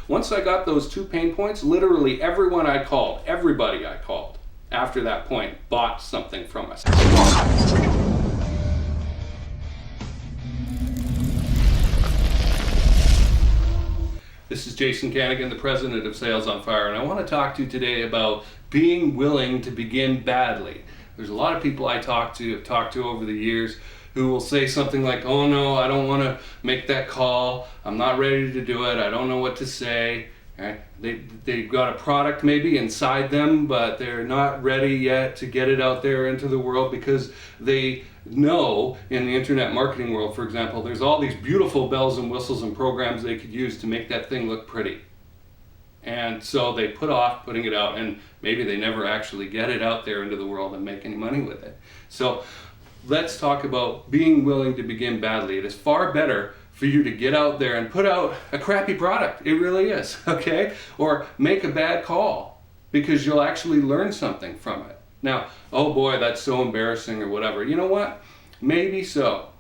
once I got those 2 pain points, literally everyone I called, everybody I called after that point bought something from us. This is Jason Kanigan, the president of Sales on Fire, and I want to talk to you today about being willing to begin badly. There's a lot of people I have talked to over the years who will say something like, oh no, I don't want to make that call, I'm not ready to do it, I don't know what to say. Right? They've got a product maybe inside them, but they're not ready yet to get it out there into the world because they know in the internet marketing world, for example, there's all these beautiful bells and whistles and programs they could use to make that thing look pretty. And so they put off putting it out, and maybe they never actually get it out there into the world and make any money with it. So let's talk about being willing to begin badly. It is far better for you to get out there and put out a crappy product. It really is, okay? Or make a bad call because you'll actually learn something from it. Now, oh boy, that's so embarrassing or whatever. You know what? Maybe so,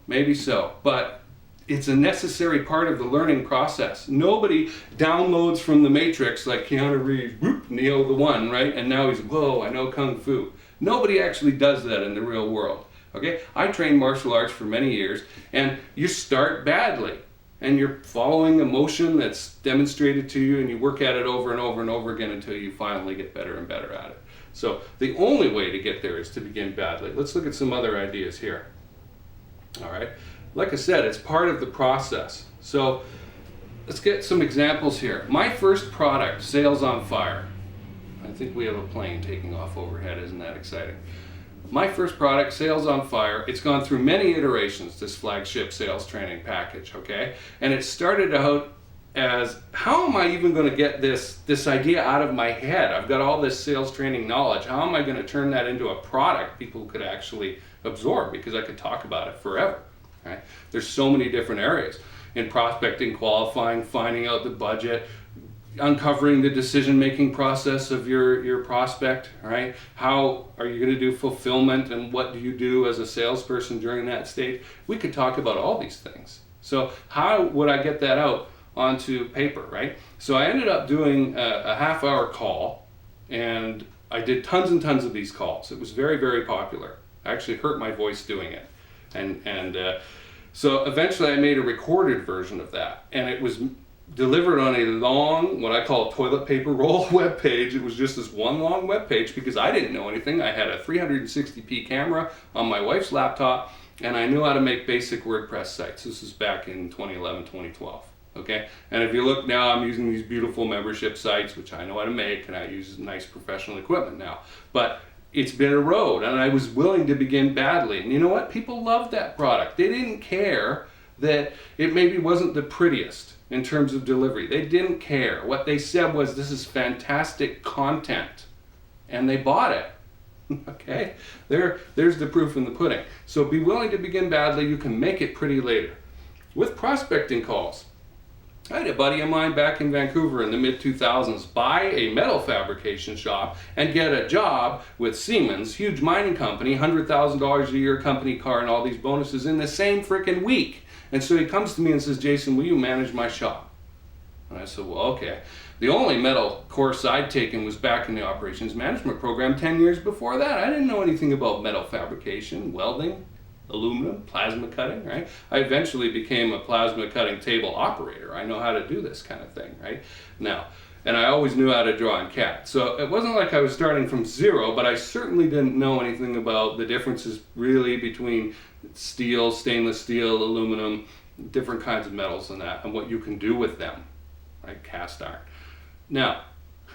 but it's a necessary part of the learning process. Nobody downloads from the Matrix like Keanu Reeves, whoop, Neo the One, right? And now he's, whoa, I know Kung Fu. Nobody actually does that in the real world. Okay, I trained martial arts for many years, and you start badly, and you're following a motion that's demonstrated to you, and you work at it over and over and over again until you finally get better and better at it. So the only way to get there is to begin badly. Let's look at some other ideas here. All right, like I said, it's part of the process. So let's get some examples here. My first product, Sales on Fire. I think we have a plane taking off overhead. Isn't that exciting? My first product, Sales on Fire, it's gone through many iterations, this flagship sales training package, okay? And it started out as, how am I even going to get this idea out of my head? I've got all this sales training knowledge. How am I going to turn that into a product people could actually absorb? Because I could talk about it forever, right? There's so many different areas in prospecting, qualifying, finding out the budget, uncovering the decision-making process of your prospect, right? How are you going to do fulfillment, and what do you do as a salesperson during that stage? We could talk about all these things. So how would I get that out onto paper, right? So I ended up doing a half-hour call, and I did tons and tons of these calls. It was very, very popular. I actually hurt my voice doing it. And so eventually I made a recorded version of that, and it was delivered on a long, what I call a toilet paper roll web page. It was just this one long web page because I didn't know anything. I had a 360p camera on my wife's laptop, and I knew how to make basic WordPress sites. This is back in 2011, 2012. Okay, and if you look now, I'm using these beautiful membership sites, which I know how to make, and I use nice professional equipment now. But it's been a road, and I was willing to begin badly. And you know what? People loved that product. They didn't care that it maybe wasn't the prettiest in terms of delivery. They didn't care. What they said was, this is fantastic content, and they bought it. Okay, there's the proof in the pudding. So be willing to begin badly. You can make it pretty later. With prospecting calls, I had a buddy of mine back in Vancouver in the mid-2000s buy a metal fabrication shop and get a job with Siemens, huge mining company, $100,000 a year company car and all these bonuses in the same freaking week. And so he comes to me and says, Jason, will you manage my shop? And I said, well, okay. The only metal course I'd taken was back in the operations management program 10 years before that. I didn't know anything about metal fabrication, welding, aluminum, plasma cutting, right? I eventually became a plasma cutting table operator. I know how to do this kind of thing, right? Now, and I always knew how to draw in CAD. So it wasn't like I was starting from zero, but I certainly didn't know anything about the differences really between steel, stainless steel, aluminum, different kinds of metals and that, and what you can do with them, right? Cast iron. Now,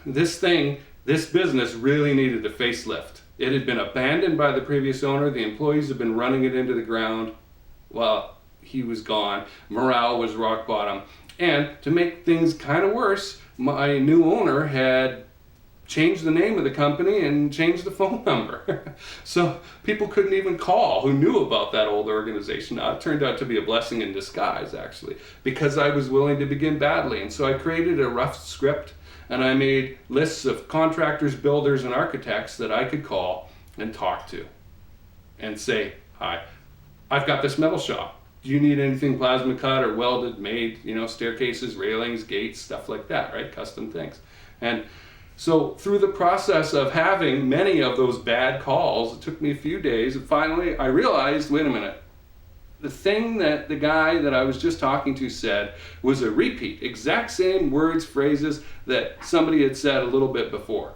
this business really needed a facelift. It had been abandoned by the previous owner. The employees had been running it into the ground while he was gone. Morale was rock bottom. And to make things kind of worse, my new owner had changed the name of the company and changed the phone number. So people couldn't even call who knew about that old organization. Now, it turned out to be a blessing in disguise, actually, because I was willing to begin badly. And so I created a rough script, and I made lists of contractors, builders, and architects that I could call and talk to and say, hi, I've got this metal shop. Do you need anything plasma cut or welded, made, staircases, railings, gates, stuff like that, right? Custom things. And so through the process of having many of those bad calls, it took me a few days, and finally I realized, wait a minute, the thing that the guy that I was just talking to said was a repeat, exact same words, phrases that somebody had said a little bit before.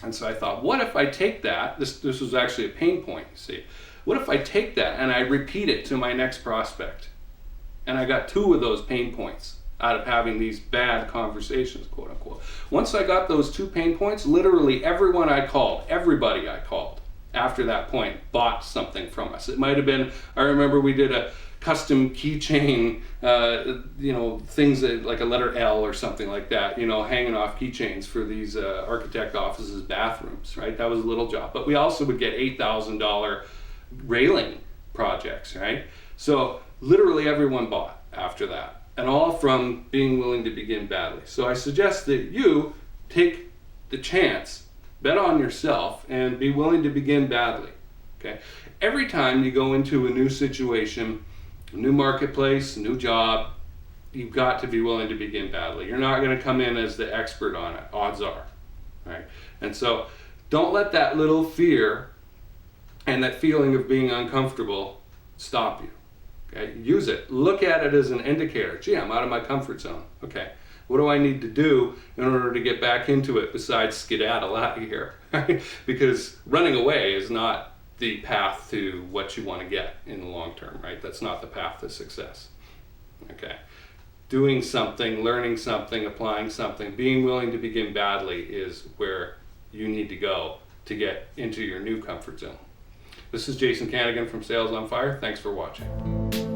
And so I thought, what if I take that, this was actually a pain point, you see. What if I take that and I repeat it to my next prospect? And I got 2 of those pain points out of having these bad conversations, quote unquote. Once I got those 2 pain points, literally everyone I called, everybody I called after that point bought something from us. It might have been, I remember we did a custom keychain, things that, like a letter L or something like that, hanging off keychains for these architect offices, bathrooms, right? That was a little job. But we also would get $8,000 railing projects, right? So literally everyone bought after that, and all from being willing to begin badly. So I suggest that you take the chance, bet on yourself, and be willing to begin badly, okay? Every time you go into a new situation, a new marketplace, a new job, you've got to be willing to begin badly. You're not going to come in as the expert on it, odds are, right? And so don't let that little fear and that feeling of being uncomfortable stop you. Okay? Use it. Look at it as an indicator. Gee, I'm out of my comfort zone. Okay, what do I need to do in order to get back into it besides skedaddle out of here? Because running away is not the path to what you want to get in the long term, right? That's not the path to success. Okay, doing something, learning something, applying something, being willing to begin badly is where you need to go to get into your new comfort zone. This is Jason Kanigan from Sales on Fire. Thanks for watching.